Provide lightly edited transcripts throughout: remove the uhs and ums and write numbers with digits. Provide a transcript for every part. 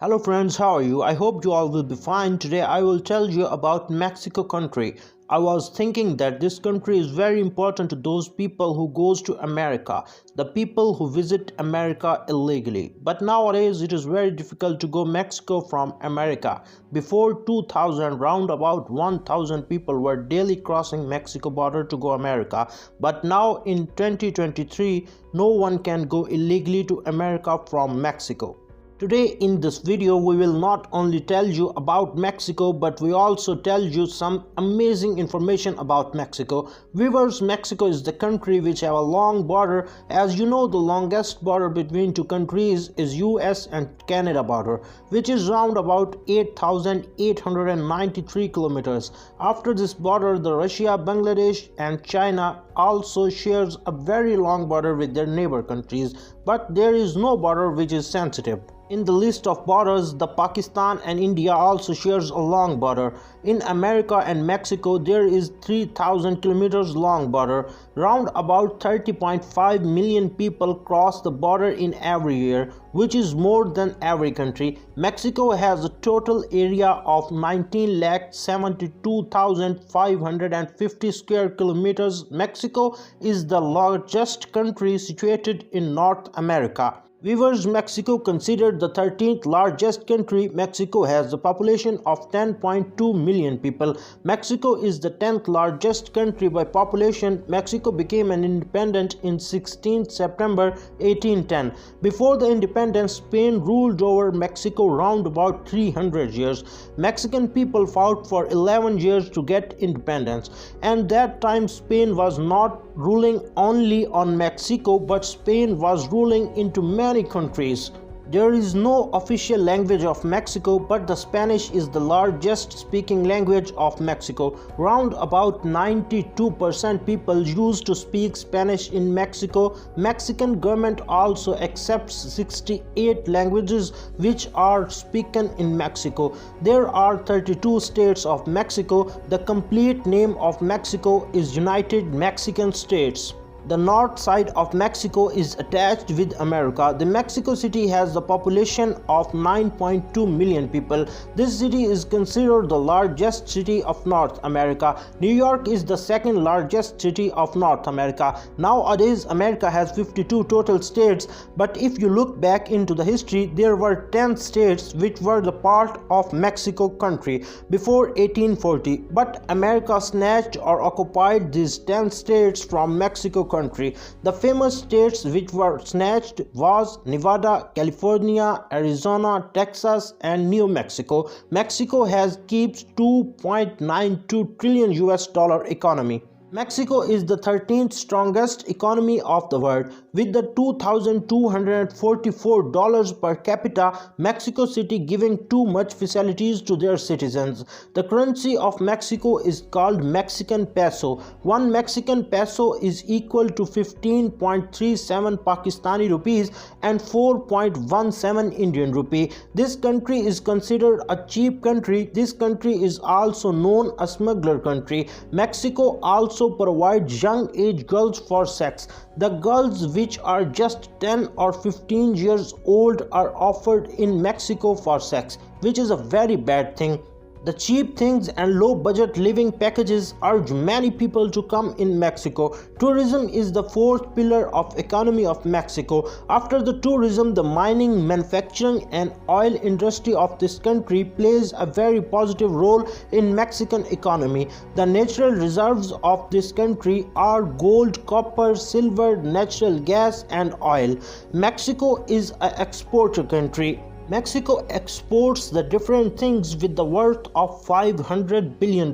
Hello friends, how are you? I hope you all will be fine. Today I will tell you about Mexico country. I was thinking that this country is very important to those people who goes to America, the people who visit America illegally. But nowadays it is very difficult to go Mexico from America. Before 2000, round about 1000 people were daily crossing Mexico border to go America. But now in 2023, no one can go illegally to America from Mexico. Today in this video we will not only tell you about Mexico but we also tell you some amazing information about Mexico. Viewers, Mexico is the country which have a long border. As you know, the longest border between two countries is US and Canada border, which is round about 8,893 kilometers. After this border, the Russia, Bangladesh and China also shares a very long border with their neighbor countries, but there is no border which is sensitive. In the list of borders, the Pakistan and India also shares a long border. In America and Mexico, there is 3,000 kilometers long border. Round about 30.5 million people cross the border in every year, which is more than every country. Mexico has a total area of 19,72,550 square kilometers. Mexico is the largest country situated in North America. Viewers, Mexico considered the 13th largest country. Mexico has a population of 10.2 million people. Mexico is the 10th largest country by population. Mexico became an independent in 16 September 1810. Before the independence, Spain ruled over Mexico round about 300 years. Mexican people fought for 11 years to get independence, and that time Spain was not ruling only on Mexico, but Spain was ruling into many countries. There is no official language of Mexico, but the Spanish is the largest speaking language of Mexico. Round about 92% people used to speak Spanish in Mexico. Mexican government also accepts 68 languages which are spoken in Mexico. There are 32 states of Mexico. The complete name of Mexico is United Mexican States. The north side of Mexico is attached with America. The Mexico City has a population of 9.2 million people. This city is considered the largest city of North America. New York is the second largest city of North America. Nowadays, America has 52 total states, but if you look back into the history, there were 10 states which were the part of Mexico country before 1840. But America snatched or occupied these 10 states from Mexico country. The famous states which were snatched was Nevada, California, Arizona, Texas and New Mexico. Mexico has keeps 2.92 trillion US dollar economy. Mexico is the 13th strongest economy of the world. With the $2,244 per capita, Mexico City giving too much facilities to their citizens. The currency of Mexico is called Mexican peso. One Mexican peso is equal to 15.37 Pakistani rupees and 4.17 Indian rupee. This country is considered a cheap country. This country is also known a smuggler country. Mexico also provides young age girls for sex. The girls which are just 10 or 15 years old are offered in Mexico for sex, which is a very bad thing. The cheap things and low budget living packages urge many people to come in Mexico. Tourism is the fourth pillar of economy of Mexico. After the tourism, the mining, manufacturing and oil industry of this country plays a very positive role in Mexican economy. The natural reserves of this country are gold, copper, silver, natural gas and oil. Mexico is an exporter country. Mexico exports the different things with the worth of $500 billion.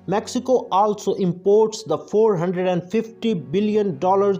Mexico also imports the $450 billion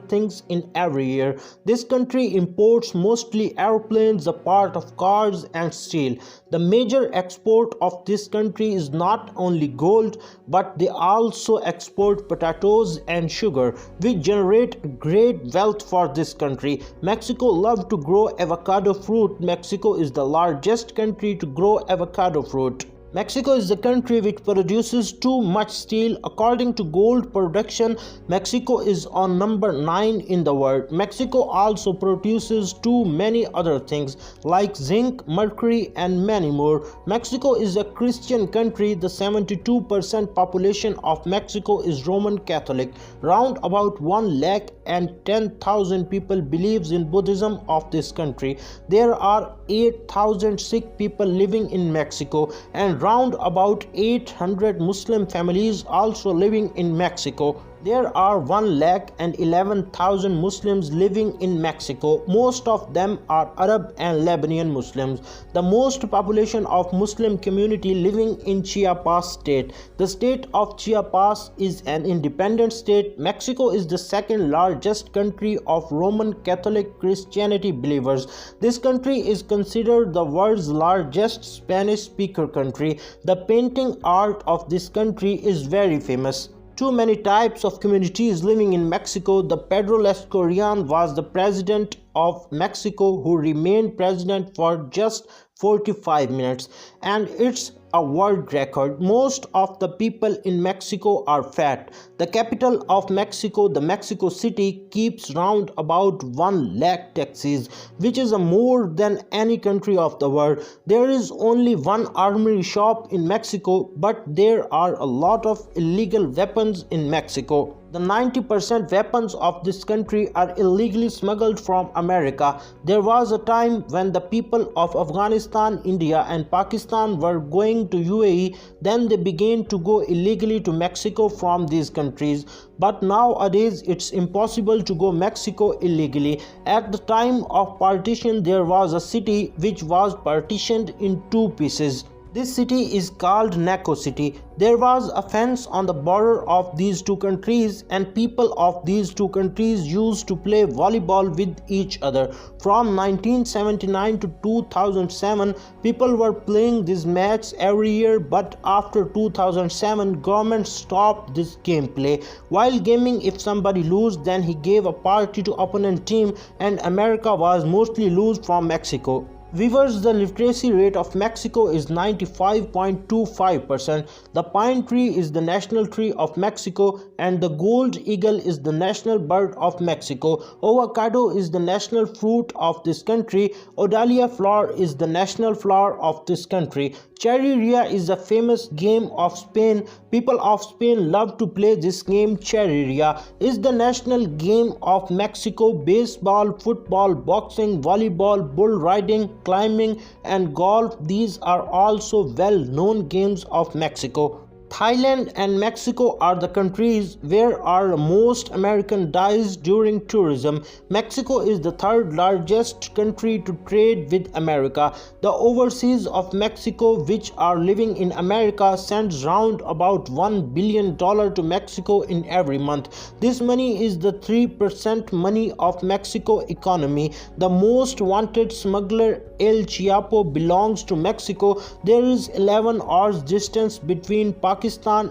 things in every year. This country imports mostly airplanes, a part of cars and steel. The major export of this country is not only gold, but they also export potatoes and sugar, which generate great wealth for this country. Mexico loves to grow avocado fruit. Mexico is the largest country to grow avocado fruit. Mexico is the country which produces too much steel. According to gold production, Mexico is on number 9 in the world. Mexico also produces too many other things like zinc, mercury, and many more. Mexico is a Christian country. The 72% population of Mexico is Roman Catholic. Round about 110,000 people believes in Buddhism of this country. There are 8,000 Sikh people living in Mexico, and round about 800 Muslim families also living in Mexico. There are 111,000 Muslims living in Mexico. Most of them are Arab and Lebanese Muslims. The most population of Muslim community living in Chiapas state. The state of Chiapas is an independent state. Mexico is the second largest country of Roman Catholic Christianity believers. This country is considered the world's largest Spanish speaker country. The painting art of this country is very famous. Too many types of communities living in Mexico. The Pedro Lascurian was the president of Mexico, who remained president for just 45 minutes, and it's a world record. Most of the people in Mexico are fat. The capital of Mexico, the Mexico City, keeps round about 1 lakh taxis, which is more than any country of the world. There is only one armory shop in Mexico, but there are a lot of illegal weapons in Mexico. The 90% weapons of this country are illegally smuggled from America. There was a time when the people of Afghanistan, India, and Pakistan were going to UAE. Then they began to go illegally to Mexico from these countries. But nowadays it's impossible to go Mexico illegally. At the time of partition, there was a city which was partitioned in 2 pieces. This city is called Naco City. There was a fence on the border of these 2 countries, and people of these 2 countries used to play volleyball with each other. From 1979 to 2007, people were playing this match every year, but after 2007, government stopped this gameplay. While gaming, if somebody lose, then he gave a party to opponent team, and America was mostly lose from Mexico. Viewers, the literacy rate of Mexico is 95.25%. The pine tree is the national tree of Mexico, and the gold eagle is the national bird of Mexico. Avocado is the national fruit of this country. Odalia flower is the national flower of this country. Charreria is a famous game of Spain. People of Spain love to play this game. Charreria is the national game of Mexico. Baseball, football, boxing, volleyball, bull riding, climbing, and golf, these are also well-known games of Mexico. Thailand and Mexico are the countries where are most American dies during tourism. Mexico is the 3rd largest country to trade with America. The overseas of Mexico which are living in America sends round about $1 billion to Mexico in every month. This money is the 3% money of Mexico economy. The most wanted smuggler El Chapo belongs to Mexico. There is 11 hours distance between Pakistan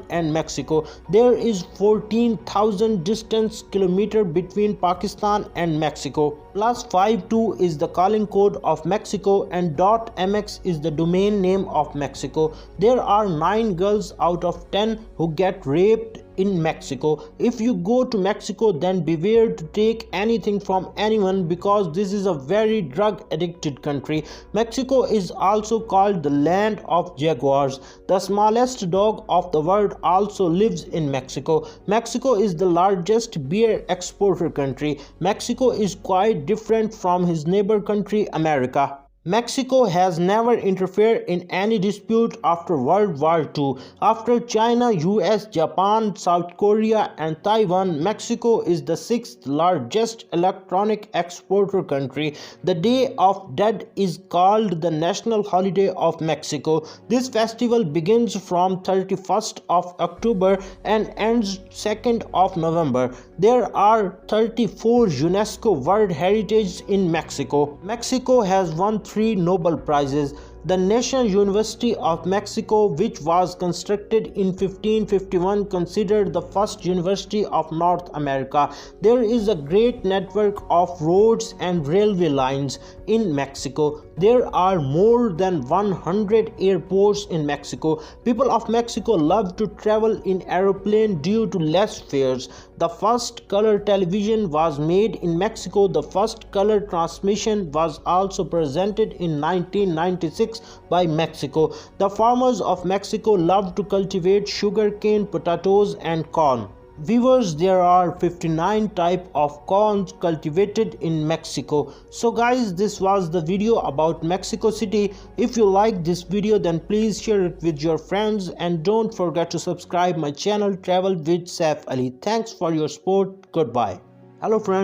and Mexico. There is 14,000 distance kilometer between Pakistan and Mexico. +52 is the calling code of Mexico, and .mx is the domain name of Mexico. There are 9 girls out of 10 who get raped in Mexico. If you go to Mexico, then beware to take anything from anyone, because this is a very drug addicted country. Mexico is also called the land of jaguars. The smallest dog of the world also lives in Mexico. Mexico is the largest beer exporter country. Mexico is quite different from his neighbor country America. Mexico has never interfered in any dispute after World War II. After China, US, Japan, South Korea, and Taiwan, Mexico is the 6th largest electronic exporter country. The Day of Dead is called the national holiday of Mexico. This festival begins from 31st of October and ends 2nd of November. There are 34 UNESCO World Heritage in Mexico. Mexico has won 3 Nobel Prizes. The National University of Mexico, which was constructed in 1551, considered the first university of North America. There is a great network of roads and railway lines in Mexico. There are more than 100 airports in Mexico. People of Mexico love to travel in aeroplane due to less fares. The first color television was made in Mexico. The first color transmission was also presented in 1996 by Mexico. The farmers of Mexico love to cultivate sugarcane, potatoes and corn. Viewers, there are 59 type of corn cultivated in Mexico. So guys, this was the video about Mexico City. If you like this video, then please share it with your friends and don't forget to subscribe my channel Travel with Saif Ali. Thanks for your support. Goodbye. Hello friends.